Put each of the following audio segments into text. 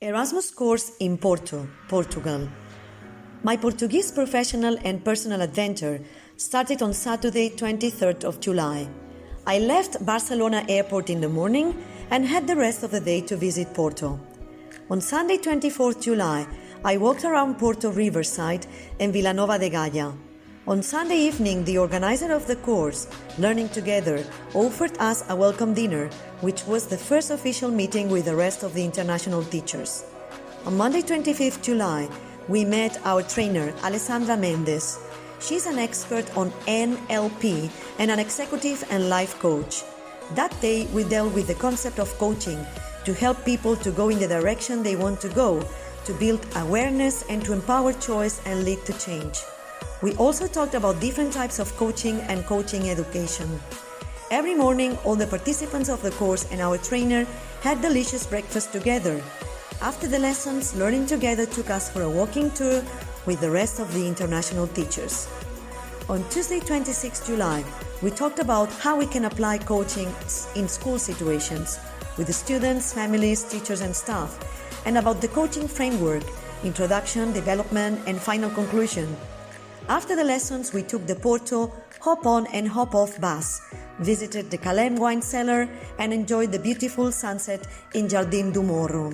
Erasmus course in Porto, Portugal. My Portuguese professional and personal adventure started on Saturday, 23rd of July. I left Barcelona airport in the morning and had the rest of the day to visit Porto. On Sunday, 24th July, I walked around Porto Riverside and Vilanova de Gaia. On Sunday evening, the organizer of the course, Learning Together, offered us a welcome dinner, which was the first official meeting with the rest of the international teachers. On Monday, 25th July, we met our trainer, Alessandra Mendes. She's an expert on NLP and an executive and life coach. That day, we dealt with the concept of coaching to help people to go in the direction they want to go, to build awareness and to empower choice and lead to change. We also talked about different types of coaching and coaching education. Every morning, all the participants of the course and our trainer had delicious breakfast together. After the lessons, Learning Together took us for a walking tour with the rest of the international teachers. On Tuesday, 26 July, we talked about how we can apply coaching in school situations with the students, families, teachers and staff, and about the coaching framework, introduction, development and final conclusion. After the lessons, we took the Porto hop-on and hop-off bus, visited the Calem wine cellar and enjoyed the beautiful sunset in Jardim do Morro.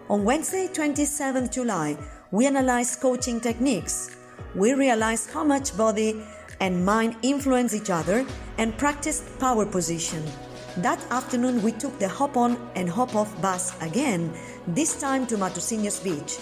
On Wednesday, 27 July, we analyzed coaching techniques. We realized how much body and mind influence each other and practiced power position. That afternoon, we took the hop-on and hop-off bus again, this time to Matosinhos Beach.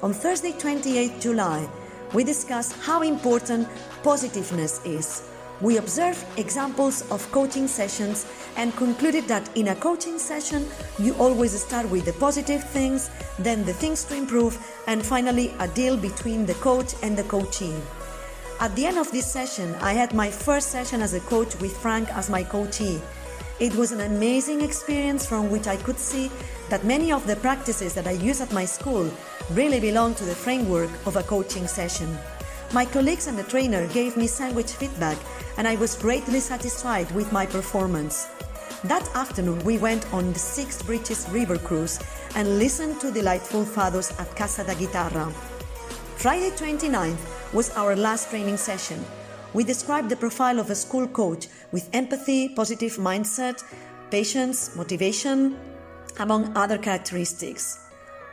On Thursday, 28 July, we discussed how important positiveness is. We observed examples of coaching sessions and concluded that in a coaching session, you always start with the positive things, then the things to improve, and finally a deal between the coach and the coachee. At the end of this session, I had my first session as a coach with Frank as my coachee. It was an amazing experience from which I could see that many of the practices that I use at my school really belong to the framework of a coaching session. My colleagues and the trainer gave me sandwich feedback and I was greatly satisfied with my performance. That afternoon we went on the Six Bridges River Cruise and listened to delightful fados at Casa da Guitarra. Friday 29th was our last training session. We described the profile of a school coach with empathy, positive mindset, patience, motivation, among other characteristics.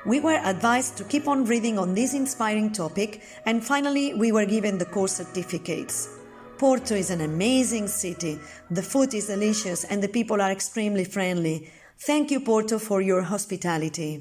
We were advised to keep on reading on this inspiring topic, and finally we were given the course certificates. Porto is an amazing city, the food is delicious and the people are extremely friendly. Thank you, Porto, for your hospitality.